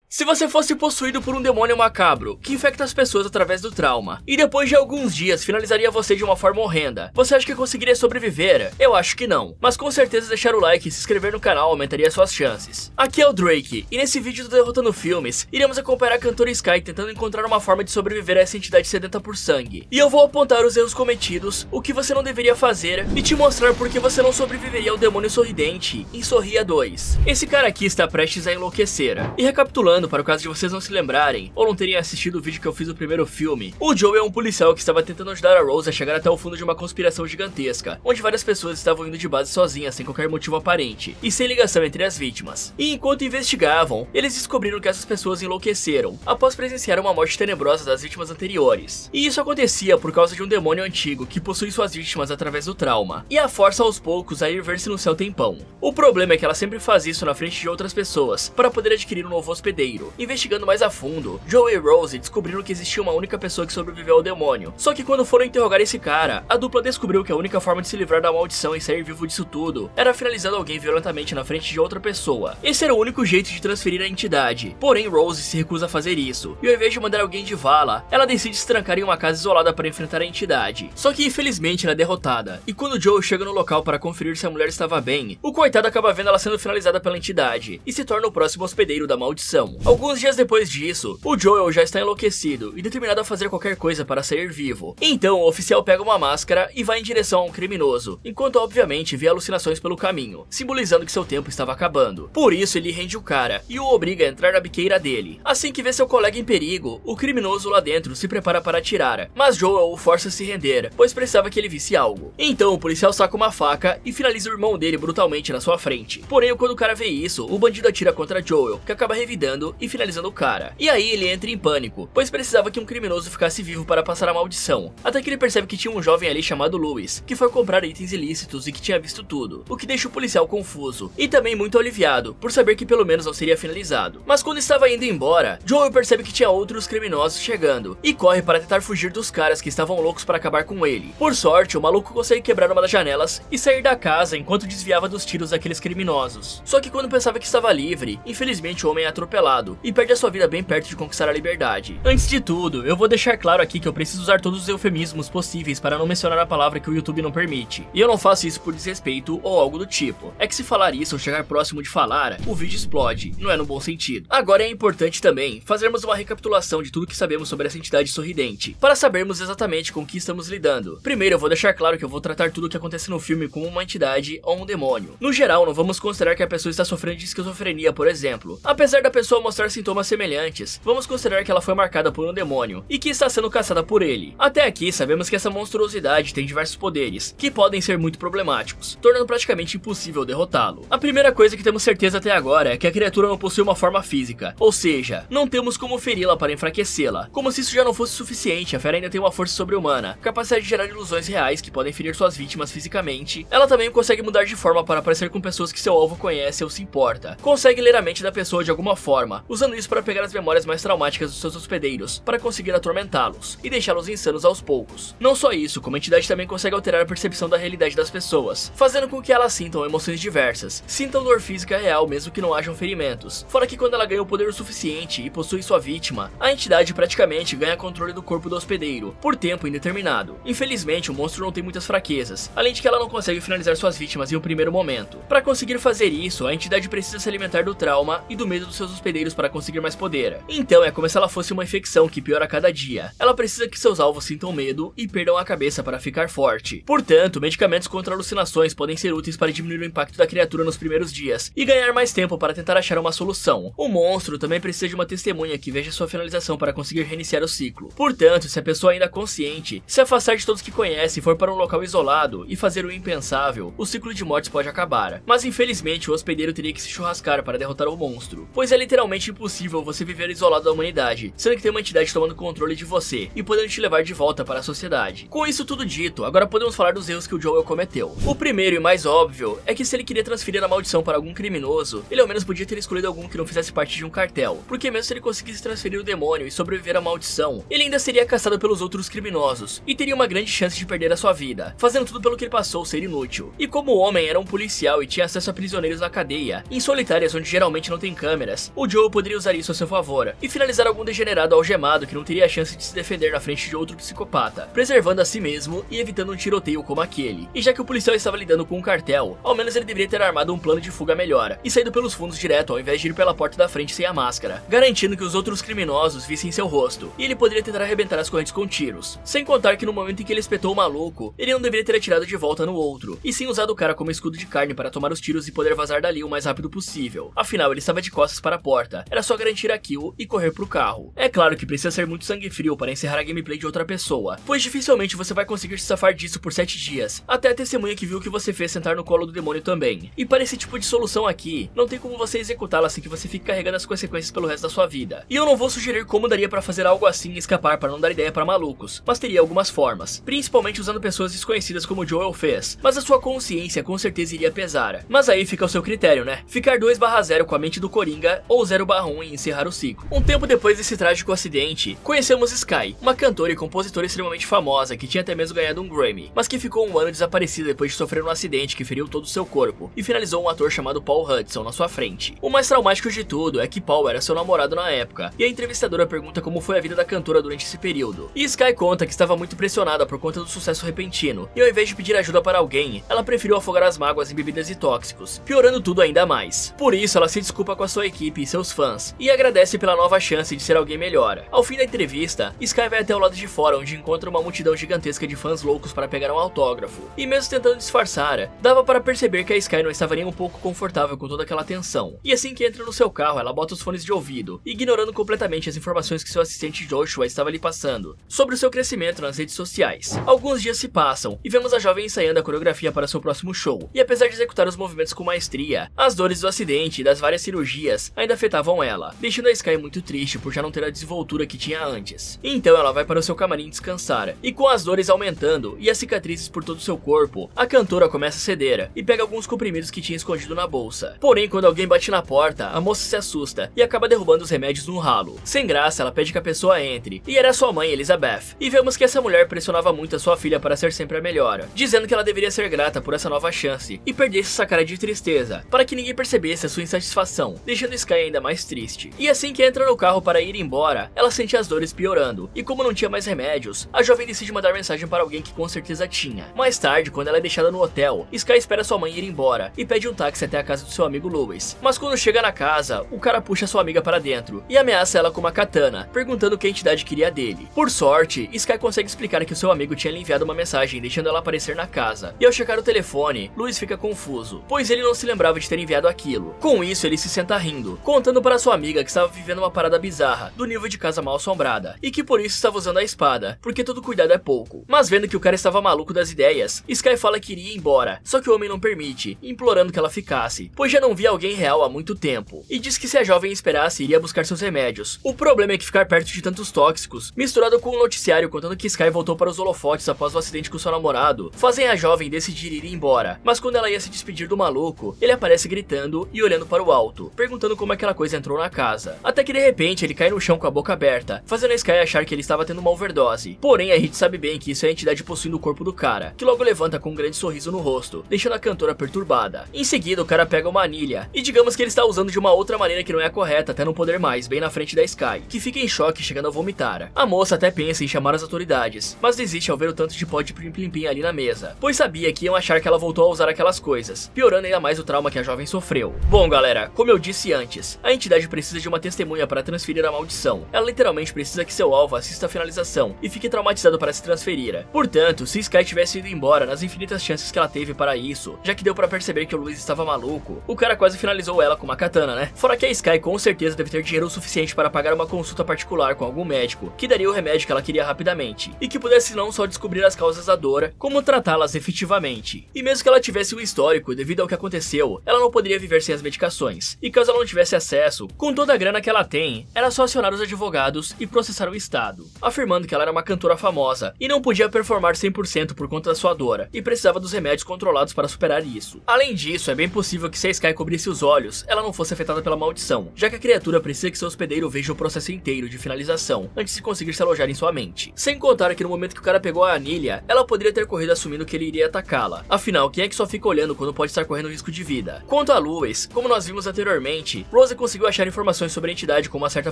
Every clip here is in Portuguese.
Se você fosse possuído por um demônio macabro, que infecta as pessoas através do trauma, e depois de alguns dias finalizaria você de uma forma horrenda, você acha que conseguiria sobreviver? Eu acho que não, mas com certeza deixar o like e se inscrever no canal aumentaria suas chances. Aqui é o Drake, e nesse vídeo do Derrotando Filmes, iremos acompanhar a cantora Sky tentando encontrar uma forma de sobreviver a essa entidade sedenta por sangue. E eu vou apontar os erros cometidos, o que você não deveria fazer, e te mostrar por que você não sobreviveria ao demônio sorridente em Sorria 2. Esse cara aqui está prestes a enlouquecer. E recapitulando, para o caso de vocês não se lembrarem, ou não terem assistido o vídeo que eu fiz do primeiro filme, o Joe é um policial que estava tentando ajudar a Rose a chegar até o fundo de uma conspiração gigantesca, onde várias pessoas estavam indo de base sozinhas, sem qualquer motivo aparente, e sem ligação entre as vítimas. E enquanto investigavam, eles descobriram que essas pessoas enlouqueceram, após presenciar uma morte tenebrosa das vítimas anteriores. E isso acontecia por causa de um demônio antigo que possui suas vítimas através do trauma, e a força aos poucos a ir ver-se no seu tempão. O problema é que ela sempre faz isso na frente de outras pessoas, para poder adquirir um novo hospedeiro. Investigando mais a fundo, Joe e Rose descobriram que existia uma única pessoa que sobreviveu ao demônio. Só que quando foram interrogar esse cara, a dupla descobriu que a única forma de se livrar da maldição e sair vivo disso tudo era finalizando alguém violentamente na frente de outra pessoa. Esse era o único jeito de transferir a entidade. Porém, Rose se recusa a fazer isso, e ao invés de mandar alguém de vala, ela decide se trancar em uma casa isolada para enfrentar a entidade. Só que infelizmente ela é derrotada, e quando Joe chega no local para conferir se a mulher estava bem, o coitado acaba vendo ela sendo finalizada pela entidade, e se torna o próximo hospedeiro da maldição. Alguns dias depois disso, o Joel já está enlouquecido e determinado a fazer qualquer coisa para sair vivo. Então o oficial pega uma máscara e vai em direção a um criminoso, enquanto obviamente vê alucinações pelo caminho, simbolizando que seu tempo estava acabando. Por isso ele rende o cara e o obriga a entrar na biqueira dele. Assim que vê seu colega em perigo, o criminoso lá dentro se prepara para atirar, mas Joel o força a se render, pois precisava que ele visse algo. Então o policial saca uma faca e finaliza o irmão dele brutalmente na sua frente. Porém, quando o cara vê isso, o bandido atira contra Joel, que acaba revidando e finalizando o cara. E aí ele entra em pânico, pois precisava que um criminoso ficasse vivo para passar a maldição. Até que ele percebe que tinha um jovem ali chamado Louis, que foi comprar itens ilícitos e que tinha visto tudo, o que deixa o policial confuso, e também muito aliviado, por saber que pelo menos não seria finalizado. Mas quando estava indo embora, Joel percebe que tinha outros criminosos chegando, e corre para tentar fugir dos caras que estavam loucos para acabar com ele. Por sorte, o maluco consegue quebrar uma das janelas e sair da casa enquanto desviava dos tiros daqueles criminosos. Só que quando pensava que estava livre, infelizmente o homem é atropelado, e perde a sua vida bem perto de conquistar a liberdade. Antes de tudo, eu vou deixar claro aqui que eu preciso usar todos os eufemismos possíveis para não mencionar a palavra que o YouTube não permite. E eu não faço isso por desrespeito ou algo do tipo. É que se falar isso ou chegar próximo de falar, o vídeo explode, não é no bom sentido. Agora é importante também fazermos uma recapitulação de tudo que sabemos sobre essa entidade sorridente, para sabermos exatamente com o que estamos lidando. Primeiro eu vou deixar claro que eu vou tratar tudo o que acontece no filme como uma entidade ou um demônio. No geral, não vamos considerar que a pessoa está sofrendo de esquizofrenia, por exemplo. Apesar da pessoa mostrar sintomas semelhantes, vamos considerar que ela foi marcada por um demônio e que está sendo caçada por ele. Até aqui sabemos que essa monstruosidade tem diversos poderes, que podem ser muito problemáticos, tornando praticamente impossível derrotá-lo. A primeira coisa que temos certeza até agora é que a criatura não possui uma forma física, ou seja, não temos como feri-la para enfraquecê-la. Como se isso já não fosse suficiente, a fera ainda tem uma força sobre-humana, capacidade de gerar ilusões reais que podem ferir suas vítimas fisicamente. Ela também consegue mudar de forma para parecer com pessoas que seu alvo conhece ou se importa. Consegue ler a mente da pessoa de alguma forma, usando isso para pegar as memórias mais traumáticas dos seus hospedeiros, para conseguir atormentá-los e deixá-los insanos aos poucos. Não só isso, como a entidade também consegue alterar a percepção da realidade das pessoas, fazendo com que elas sintam emoções diversas, sintam dor física real mesmo que não hajam ferimentos. Fora que quando ela ganha o poder o suficiente e possui sua vítima, a entidade praticamente ganha controle do corpo do hospedeiro, por tempo indeterminado. Infelizmente, o monstro não tem muitas fraquezas, além de que ela não consegue finalizar suas vítimas em um primeiro momento. Para conseguir fazer isso, a entidade precisa se alimentar do trauma e do medo dos seus hospedeiros para conseguir mais poder. Então é como se ela fosse uma infecção que piora a cada dia. Ela precisa que seus alvos sintam medo e perdam a cabeça para ficar forte. Portanto, medicamentos contra alucinações podem ser úteis para diminuir o impacto da criatura nos primeiros dias e ganhar mais tempo para tentar achar uma solução. O monstro também precisa de uma testemunha que veja sua finalização para conseguir reiniciar o ciclo. Portanto, se a pessoa ainda consciente se afastar de todos que conhece e for para um local isolado e fazer o impensável, o ciclo de mortes pode acabar. Mas infelizmente o hospedeiro teria que se churrascar para derrotar o monstro, pois é literalmente impossível você viver isolado da humanidade, sendo que tem uma entidade tomando controle de você e podendo te levar de volta para a sociedade. Com isso tudo dito, agora podemos falar dos erros que o Joel cometeu. O primeiro e mais óbvio é que se ele queria transferir a maldição para algum criminoso, ele ao menos podia ter escolhido algum que não fizesse parte de um cartel, porque mesmo se ele conseguisse transferir o demônio e sobreviver à maldição, ele ainda seria caçado pelos outros criminosos e teria uma grande chance de perder a sua vida, fazendo tudo pelo que ele passou ser inútil. E como o homem era um policial e tinha acesso a prisioneiros na cadeia, em solitárias onde geralmente não tem câmeras, o Joel Joel poderia usar isso a seu favor e finalizar algum degenerado algemado que não teria a chance de se defender na frente de outro psicopata, preservando a si mesmo e evitando um tiroteio como aquele. E já que o policial estava lidando com um cartel, ao menos ele deveria ter armado um plano de fuga melhor e saído pelos fundos direto ao invés de ir pela porta da frente sem a máscara, garantindo que os outros criminosos vissem seu rosto, e ele poderia tentar arrebentar as correntes com tiros. Sem contar que no momento em que ele espetou o maluco, ele não deveria ter atirado de volta no outro, e sim usado o cara como escudo de carne para tomar os tiros e poder vazar dali o mais rápido possível. Afinal, ele estava de costas para a porta, era só garantir a kill e correr pro carro. É claro que precisa ser muito sangue frio para encerrar a gameplay de outra pessoa, pois dificilmente você vai conseguir se safar disso por 7 dias, até a testemunha que viu o que você fez sentar no colo do demônio também. E para esse tipo de solução aqui, não tem como você executá-la assim que você fique carregando as consequências pelo resto da sua vida. E eu não vou sugerir como daria para fazer algo assim e escapar para não dar ideia para malucos, mas teria algumas formas, principalmente usando pessoas desconhecidas como Joel fez, mas a sua consciência com certeza iria pesar. Mas aí fica ao seu critério, né? Ficar 2/0 com a mente do Coringa ou 0/1 e encerrar o ciclo. Um tempo depois desse trágico acidente, conhecemos Sky, uma cantora e compositora extremamente famosa que tinha até mesmo ganhado um Grammy, mas que ficou um ano desaparecida depois de sofrer um acidente que feriu todo o seu corpo e finalizou um ator chamado Paul Hudson na sua frente. O mais traumático de tudo é que Paul era seu namorado na época, e a entrevistadora pergunta como foi a vida da cantora durante esse período. E Sky conta que estava muito pressionada por conta do sucesso repentino, e ao invés de pedir ajuda para alguém, ela preferiu afogar as mágoas em bebidas e tóxicos, piorando tudo ainda mais. Por isso, ela se desculpa com a sua equipe e seus fãs, e agradece pela nova chance de ser alguém melhor. Ao fim da entrevista, Sky vai até o lado de fora, onde encontra uma multidão gigantesca de fãs loucos para pegar um autógrafo. E mesmo tentando disfarçar, dava para perceber que a Sky não estava nem um pouco confortável com toda aquela tensão. E assim que entra no seu carro, ela bota os fones de ouvido, ignorando completamente as informações que seu assistente Joshua estava lhe passando sobre o seu crescimento nas redes sociais. Alguns dias se passam e vemos a jovem ensaiando a coreografia para seu próximo show. E apesar de executar os movimentos com maestria, as dores do acidente e das várias cirurgias ainda afetavam ela, deixando a Sky muito triste por já não ter a desenvoltura que tinha antes. Então ela vai para o seu camarim descansar, e com as dores aumentando e as cicatrizes por todo o seu corpo, a cantora começa a ceder e pega alguns comprimidos que tinha escondido na bolsa. Porém, quando alguém bate na porta, a moça se assusta e acaba derrubando os remédios no ralo. Sem graça, ela pede que a pessoa entre, e era sua mãe, Elizabeth. E vemos que essa mulher pressionava muito a sua filha para ser sempre a melhor, dizendo que ela deveria ser grata por essa nova chance e perdesse essa cara de tristeza, para que ninguém percebesse a sua insatisfação, deixando Sky ainda mais triste. E assim que entra no carro para ir embora, ela sente as dores piorando, e como não tinha mais remédios, a jovem decide mandar mensagem para alguém que com certeza tinha. Mais tarde, quando ela é deixada no hotel, Sky espera sua mãe ir embora e pede um táxi até a casa do seu amigo Louis. Mas quando chega na casa, o cara puxa sua amiga para dentro e ameaça ela com uma katana, perguntando que entidade queria dele. Por sorte, Sky consegue explicar que o seu amigo tinha lhe enviado uma mensagem deixando ela aparecer na casa. E ao checar o telefone, Louis fica confuso, pois ele não se lembrava de ter enviado aquilo. Com isso, ele se senta rindo, contando para sua amiga que estava vivendo uma parada bizarra, do nível de casa mal assombrada, e que por isso estava usando a espada, porque todo cuidado é pouco. Mas vendo que o cara estava maluco das ideias, Sky fala que iria embora, só que o homem não permite, implorando que ela ficasse, pois já não via alguém real há muito tempo, e diz que se a jovem esperasse, iria buscar seus remédios. O problema é que ficar perto de tantos tóxicos, misturado com um noticiário contando que Sky voltou para os holofotes após o acidente com seu namorado, fazem a jovem decidir ir embora. Mas quando ela ia se despedir do maluco, ele aparece gritando e olhando para o alto, perguntando como aquela coisa entrou na casa. Até que de repente ele cai no chão com a boca aberta, fazendo a Sky achar que ele estava tendo uma overdose. Porém, a gente sabe bem que isso é a entidade possuindo o corpo do cara, que logo levanta com um grande sorriso no rosto, deixando a cantora perturbada. Em seguida, o cara pega uma anilha, e digamos que ele está usando de uma outra maneira que não é a correta até não poder mais, bem na frente da Sky, que fica em choque chegando a vomitar. A moça até pensa em chamar as autoridades, mas desiste ao ver o tanto de pó de plim-plim-plim ali na mesa, pois sabia que iam achar que ela voltou a usar aquelas coisas, piorando ainda mais o trauma que a jovem sofreu. Bom galera, como eu disse antes, a entidade precisa de uma testemunha para transferir a maldição. Ela literalmente precisa que seu alvo assista a finalização e fique traumatizado para se transferir. Portanto, se Sky tivesse ido embora nas infinitas chances que ela teve para isso, já que deu para perceber que o Louis estava maluco, o cara quase finalizou ela com uma katana, né? Fora que a Sky com certeza deve ter dinheiro o suficiente para pagar uma consulta particular com algum médico, que daria o remédio que ela queria rapidamente, e que pudesse não só descobrir as causas da dor, como tratá-las efetivamente. E mesmo que ela tivesse o histórico devido ao que aconteceu, ela não poderia viver sem as medicações, e caso ela não tivesse acesso, com toda a grana que ela tem, era só acionar os advogados e processar o estado, afirmando que ela era uma cantora famosa, e não podia performar 100% por conta da sua dor, e precisava dos remédios controlados para superar isso. Além disso, é bem possível que se a Sky cobrisse os olhos, ela não fosse afetada pela maldição, já que a criatura precisa que seu hospedeiro veja o processo inteiro de finalização, antes de conseguir se alojar em sua mente. Sem contar que no momento que o cara pegou a anilha, ela poderia ter corrido assumindo que ele iria atacá-la. Afinal, quem é que só fica olhando quando pode estar correndo risco de vida? Quanto a Louis, como nós vimos anteriormente, Rose conseguiu conseguiu achar informações sobre a entidade com uma certa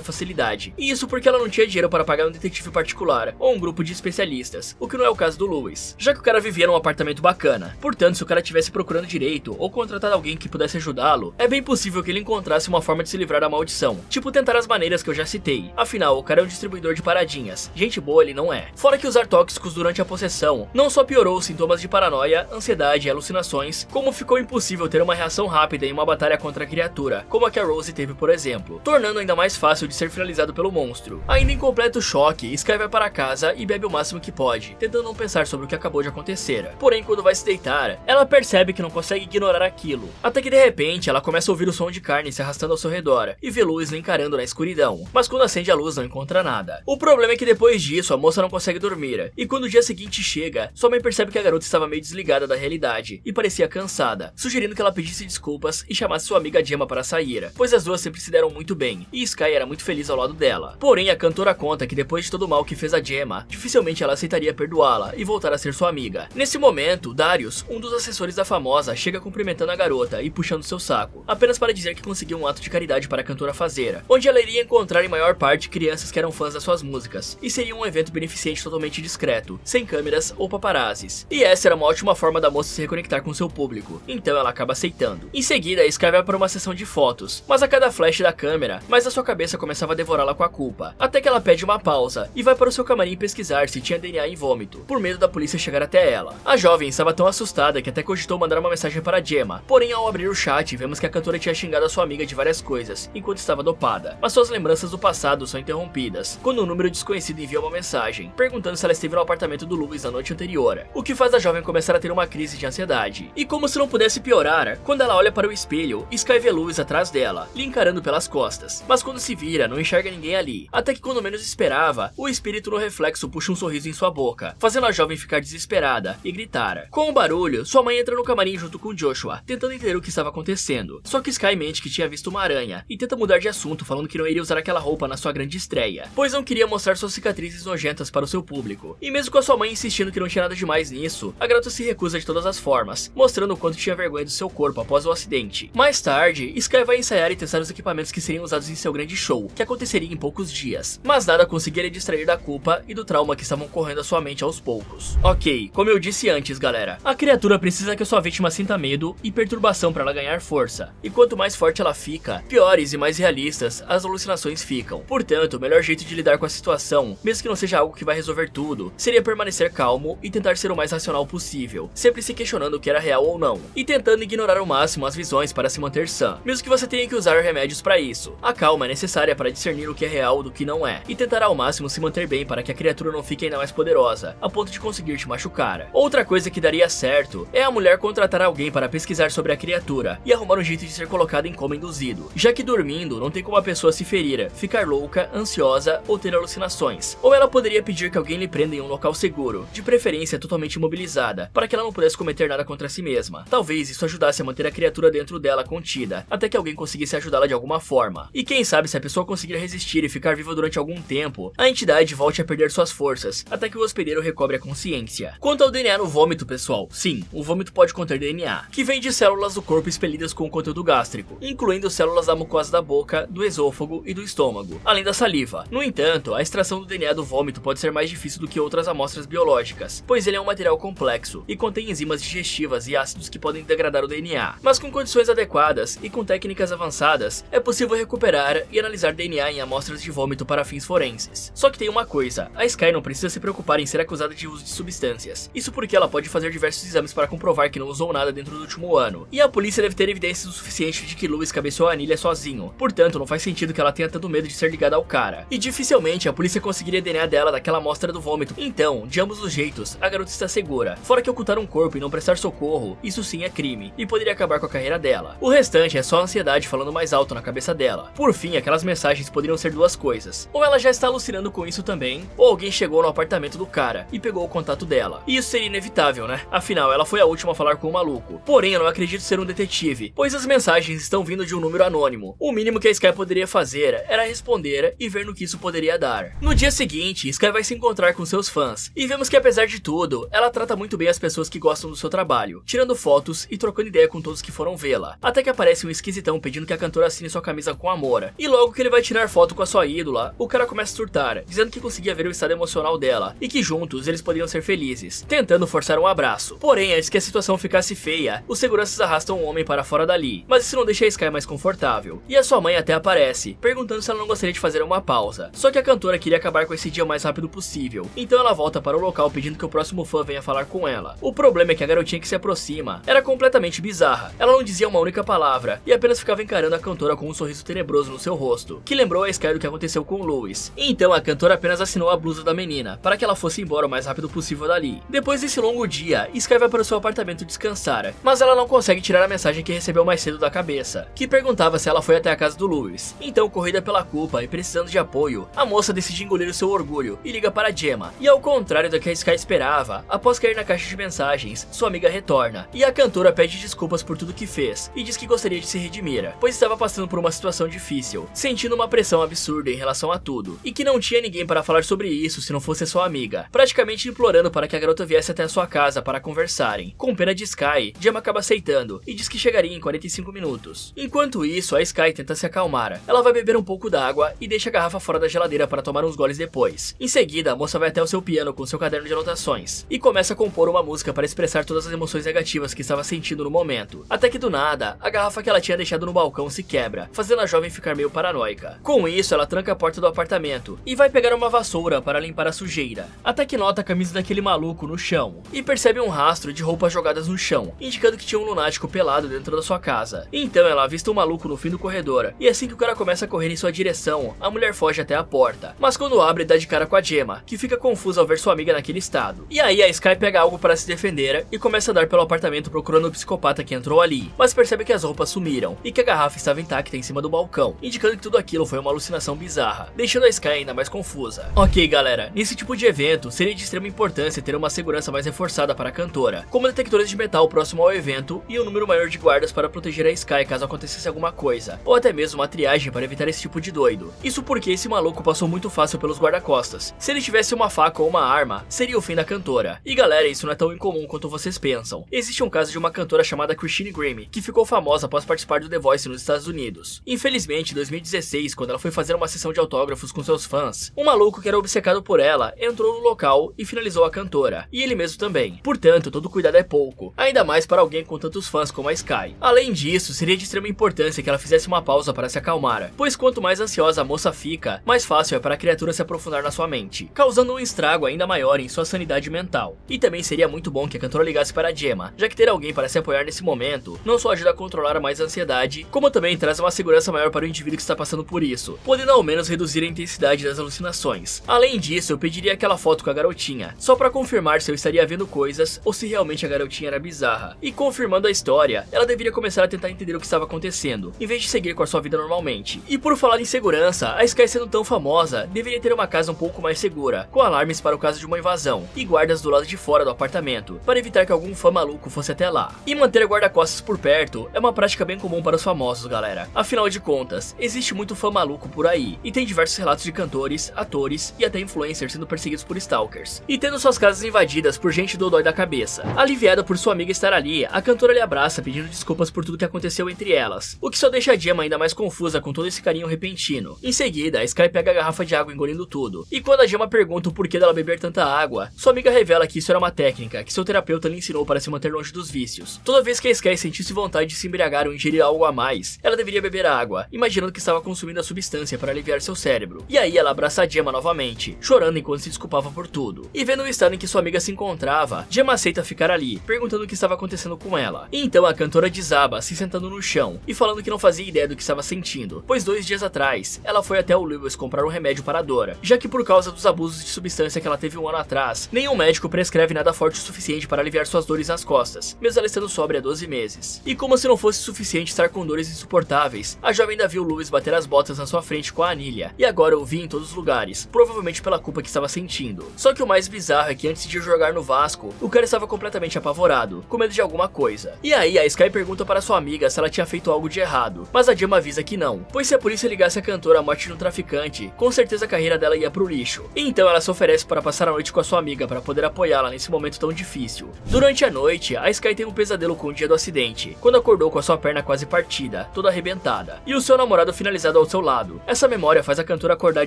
facilidade, e isso porque ela não tinha dinheiro para pagar um detetive particular ou um grupo de especialistas, o que não é o caso do Lewis, já que o cara vivia num apartamento bacana. Portanto, se o cara estivesse procurando direito ou contratado alguém que pudesse ajudá-lo, é bem possível que ele encontrasse uma forma de se livrar da maldição, tipo tentar as maneiras que eu já citei. Afinal, o cara é um distribuidor de paradinhas, gente boa ele não é. Fora que usar tóxicos durante a possessão não só piorou os sintomas de paranoia, ansiedade e alucinações, como ficou impossível ter uma reação rápida em uma batalha contra a criatura, como a que a Rose teve por exemplo, tornando ainda mais fácil de ser finalizado pelo monstro. Ainda em completo choque, Skye vai para casa e bebe o máximo que pode, tentando não pensar sobre o que acabou de acontecer. Porém, quando vai se deitar, ela percebe que não consegue ignorar aquilo, até que de repente ela começa a ouvir o som de carne se arrastando ao seu redor e vê Lewis lhe encarando na escuridão, mas quando acende a luz não encontra nada. O problema é que depois disso a moça não consegue dormir, e quando o dia seguinte chega, sua mãe percebe que a garota estava meio desligada da realidade e parecia cansada, sugerindo que ela pedisse desculpas e chamasse sua amiga Gemma para sair, pois as duas sempre se deram muito bem, e Skye era muito feliz ao lado dela. Porém, a cantora conta que depois de todo o mal que fez a Gemma, dificilmente ela aceitaria perdoá-la e voltar a ser sua amiga. Nesse momento, Darius, um dos assessores da famosa, chega cumprimentando a garota e puxando seu saco, apenas para dizer que conseguiu um ato de caridade para a cantora fazer, onde ela iria encontrar em maior parte crianças que eram fãs das suas músicas, e seria um evento beneficente totalmente discreto, sem câmeras ou paparazzis. E essa era uma ótima forma da moça se reconectar com seu público, então ela acaba aceitando. Em seguida, Skye vai para uma sessão de fotos, mas a cada flash da câmera, mais a sua cabeça começava a devorá-la com a culpa, até que ela pede uma pausa e vai para o seu camarim pesquisar se tinha DNA em vômito, por medo da polícia chegar até ela. A jovem estava tão assustada que até cogitou mandar uma mensagem para Gemma, porém ao abrir o chat vemos que a cantora tinha xingado a sua amiga de várias coisas, enquanto estava dopada, mas suas lembranças do passado são interrompidas, quando um número desconhecido envia uma mensagem, perguntando se ela esteve no apartamento do Lewis na noite anterior, o que faz a jovem começar a ter uma crise de ansiedade. E como se não pudesse piorar, quando ela olha para o espelho, Skye vê Lewis atrás dela, lhe encarando pelas costas, mas quando se vira, não enxerga ninguém ali, até que quando menos esperava, o espírito no reflexo puxa um sorriso em sua boca, fazendo a jovem ficar desesperada e gritar. Com o barulho, sua mãe entra no camarim junto com Joshua, tentando entender o que estava acontecendo, só que Skye mente que tinha visto uma aranha, e tenta mudar de assunto falando que não iria usar aquela roupa na sua grande estreia, pois não queria mostrar suas cicatrizes nojentas para o seu público. E mesmo com a sua mãe insistindo que não tinha nada demais nisso, a garota se recusa de todas as formas, mostrando o quanto tinha vergonha do seu corpo após o acidente. Mais tarde, Skye vai ensaiar e testar os equipamentos que seriam usados em seu grande show, que aconteceria em poucos dias, mas nada conseguiria distrair da culpa e do trauma que estavam correndo à sua mente aos poucos. Ok, como eu disse antes galera, a criatura precisa que a sua vítima sinta medo e perturbação para ela ganhar força, e quanto mais forte ela fica, piores e mais realistas as alucinações ficam. Portanto, o melhor jeito de lidar com a situação, mesmo que não seja algo que vai resolver tudo, seria permanecer calmo e tentar ser o mais racional possível, sempre se questionando o que era real ou não, e tentando ignorar ao máximo as visões para se manter sã, mesmo que você tenha que usar remédios para isso. A calma é necessária para discernir o que é real do que não é, e tentar ao máximo se manter bem para que a criatura não fique ainda mais poderosa, a ponto de conseguir te machucar. Outra coisa que daria certo é a mulher contratar alguém para pesquisar sobre a criatura e arrumar um jeito de ser colocada em coma induzido, já que dormindo não tem como a pessoa se ferir, ficar louca, ansiosa ou ter alucinações. Ou ela poderia pedir que alguém lhe prenda em um local seguro, de preferência totalmente imobilizada, para que ela não pudesse cometer nada contra si mesma. Talvez isso ajudasse a manter a criatura dentro dela contida, até que alguém conseguisse ajudá-la de alguma forma. E quem sabe se a pessoa conseguir resistir e ficar viva durante algum tempo, a entidade volte a perder suas forças, até que o hospedeiro recobre a consciência. Quanto ao DNA no vômito, pessoal, sim, o vômito pode conter DNA, que vem de células do corpo expelidas com conteúdo gástrico, incluindo células da mucosa da boca, do esôfago e do estômago, além da saliva. No entanto, a extração do DNA do vômito pode ser mais difícil do que outras amostras biológicas, pois ele é um material complexo e contém enzimas digestivas e ácidos que podem degradar o DNA. Mas com condições adequadas e com técnicas avançadas, é possível recuperar e analisar DNA em amostras de vômito para fins forenses. Só que tem uma coisa, a Skye não precisa se preocupar em ser acusada de uso de substâncias. Isso porque ela pode fazer diversos exames para comprovar que não usou nada dentro do último ano. E a polícia deve ter evidências o suficiente de que Lewis cabeceou a anilha sozinho. Portanto, não faz sentido que ela tenha tanto medo de ser ligada ao cara. E dificilmente a polícia conseguiria DNA dela daquela amostra do vômito. Então, de ambos os jeitos, a garota está segura. Fora que ocultar um corpo e não prestar socorro, isso sim é crime, e poderia acabar com a carreira dela. O restante é só a ansiedade falando mais alto na cabeça dela. Por fim, aquelas mensagens poderiam ser duas coisas. Ou ela já está alucinando com isso também, ou alguém chegou no apartamento do cara e pegou o contato dela. E isso seria inevitável, né? Afinal, ela foi a última a falar com o maluco. Porém, eu não acredito ser um detetive, pois as mensagens estão vindo de um número anônimo. O mínimo que a Skye poderia fazer era responder e ver no que isso poderia dar. No dia seguinte, Skye vai se encontrar com seus fãs, e vemos que apesar de tudo, ela trata muito bem as pessoas que gostam do seu trabalho, tirando fotos e trocando ideia com todos que foram vê-la, até que aparece um esquisitão pedindo que a cantora assine sua camisa com amor. E logo que ele vai tirar foto com a sua ídola, o cara começa a surtar, dizendo que conseguia ver o estado emocional dela e que juntos eles podiam ser felizes, tentando forçar um abraço. Porém, antes que a situação ficasse feia, os seguranças arrastam o homem para fora dali, mas isso não deixa a Sky mais confortável. E a sua mãe até aparece, perguntando se ela não gostaria de fazer uma pausa. Só que a cantora queria acabar com esse dia o mais rápido possível, então ela volta para o local pedindo que o próximo fã venha falar com ela. O problema é que a garotinha que se aproxima era completamente bizarra. Ela não dizia uma única palavra e apenas ficava encarando a cantora com um sorriso tenebroso no seu rosto, que lembrou a Sky do que aconteceu com o Louis. Então a cantora apenas assinou a blusa da menina, para que ela fosse embora o mais rápido possível dali. Depois desse longo dia, Sky vai para o seu apartamento descansar, mas ela não consegue tirar a mensagem que recebeu mais cedo da cabeça, que perguntava se ela foi até a casa do Louis. Então, corrida pela culpa e precisando de apoio, a moça decide engolir o seu orgulho e liga para Gemma. E ao contrário do que a Sky esperava, após cair na caixa de mensagens, sua amiga retorna, e a cantora pede desculpas por tudo que fez, e diz que gostaria de se redimir, pois estava passando por uma situação difícil, sentindo uma pressão absurda em relação a tudo, e que não tinha ninguém para falar sobre isso se não fosse a sua amiga, praticamente implorando para que a garota viesse até a sua casa para conversarem. Com pena de Sky, Gemma acaba aceitando, e diz que chegaria em 45 minutos. Enquanto isso, a Sky tenta se acalmar. Ela vai beber um pouco d'água e deixa a garrafa fora da geladeira para tomar uns goles depois. Em seguida, a moça vai até o seu piano com seu caderno de anotações, e começa a compor uma música para expressar todas as emoções negativas que estava sentindo no momento. Até que do nada, a garrafa que ela tinha deixado no balcão se quebra, fazendo a jovem ficar meio paranoica. Com isso, ela tranca a porta do apartamento e vai pegar uma vassoura para limpar a sujeira, até que nota a camisa daquele maluco no chão e percebe um rastro de roupas jogadas no chão, indicando que tinha um lunático pelado dentro da sua casa. Então ela avista um maluco no fim do corredor, e assim que o cara começa a correr em sua direção, a mulher foge até a porta, mas quando abre dá de cara com a Gemma, que fica confusa ao ver sua amiga naquele estado. E aí a Sky pega algo para se defender e começa a andar pelo apartamento procurando o psicopata que entrou ali, mas percebe que as roupas sumiram e que a garrafa estava intacta em cima do balcão, indicando que tudo aquilo foi uma alucinação bizarra, deixando a Sky ainda mais confusa. Ok galera, nesse tipo de evento seria de extrema importância ter uma segurança mais reforçada para a cantora, como detectores de metal próximo ao evento e um número maior de guardas para proteger a Sky caso acontecesse alguma coisa, ou até mesmo uma triagem para evitar esse tipo de doido. Isso porque esse maluco passou muito fácil pelos guarda-costas. Se ele tivesse uma faca ou uma arma, seria o fim da cantora. E galera, isso não é tão incomum quanto vocês pensam. Existe um caso de uma cantora chamada Christine Grimm, que ficou famosa após participar do The Voice nos Estados Unidos. Infelizmente, em 2016, quando ela foi fazer uma sessão de autógrafos com seus fãs, um maluco que era obcecado por ela entrou no local e finalizou a cantora, e ele mesmo também. Portanto, todo cuidado é pouco, ainda mais para alguém com tantos fãs como a Sky. Além disso, seria de extrema importância que ela fizesse uma pausa para se acalmar, pois quanto mais ansiosa a moça fica, mais fácil é para a criatura se aprofundar na sua mente, causando um estrago ainda maior em sua sanidade mental. E também seria muito bom que a cantora ligasse para a Gemma, já que ter alguém para se apoiar nesse momento não só ajuda a controlar mais a ansiedade, como também traz uma segurança maior para o indivíduo que está passando por isso, podendo ao menos reduzir a intensidade das alucinações. Além disso, eu pediria aquela foto com a garotinha, só para confirmar se eu estaria vendo coisas ou se realmente a garotinha era bizarra. E confirmando a história, ela deveria começar a tentar entender o que estava acontecendo, em vez de seguir com a sua vida normalmente. E por falar em segurança, a Sky sendo tão famosa, deveria ter uma casa um pouco mais segura, com alarmes para o caso de uma invasão, e guardas do lado de fora do apartamento, para evitar que algum fã maluco fosse até lá. E manter guarda-costas por perto é uma prática bem comum para os famosos, galera. Afinal de contas, existe muito fã maluco por aí, e tem diversos relatos de cantores, atores e até influencers sendo perseguidos por stalkers, e tendo suas casas invadidas por gente dodói da cabeça. Aliviada por sua amiga estar ali, a cantora lhe abraça pedindo desculpas por tudo que aconteceu entre elas, o que só deixa a Gemma ainda mais confusa com todo esse carinho repentino. Em seguida, a Sky pega a garrafa de água engolindo tudo, e quando a Gemma pergunta o porquê dela beber tanta água, sua amiga revela que isso era uma técnica que seu terapeuta lhe ensinou para se manter longe dos vícios. Toda vez que a Sky sentisse vontade de se embriagar ou ingerir algo a mais, ela deveria beber água, imaginando que estava consumindo a substância para aliviar seu cérebro. E aí ela abraça a Gemma novamente, chorando enquanto se desculpava por tudo. E vendo o estado em que sua amiga se encontrava, Gemma aceita ficar ali, perguntando o que estava acontecendo com ela. E então a cantora desaba, se sentando no chão e falando que não fazia ideia do que estava sentindo, pois 2 dias atrás, ela foi até o Lewis comprar um remédio para a dor, já que por causa dos abusos de substância que ela teve 1 ano atrás, nenhum médico prescreve nada forte o suficiente para aliviar suas dores nas costas, mesmo ela estando sóbria há 12 meses. E como se não fosse suficiente estar com dores insuportáveis, a jovem ainda viu Lewis bater as botas na sua frente com a anilha, e agora o via em todos os lugares, provavelmente pela culpa que estava sentindo. Só que o mais bizarro é que antes de jogar no Vasco, o cara estava completamente apavorado, com medo de alguma coisa. E aí a Sky pergunta para sua amiga se ela tinha feito algo de errado, mas a Gemma avisa que não, pois se a polícia ligasse a cantora à morte de um traficante, com certeza a carreira dela ia pro lixo. Então ela se oferece para passar a noite com a sua amiga para poder apoiá-la nesse momento tão difícil. Durante a noite, a Sky tem um pesadelo com o dia do acidente, quando acordou com a sua perna quase partida, toda arrebentada, e o seu namorado finalizado ao seu lado. Essa memória faz a cantora acordar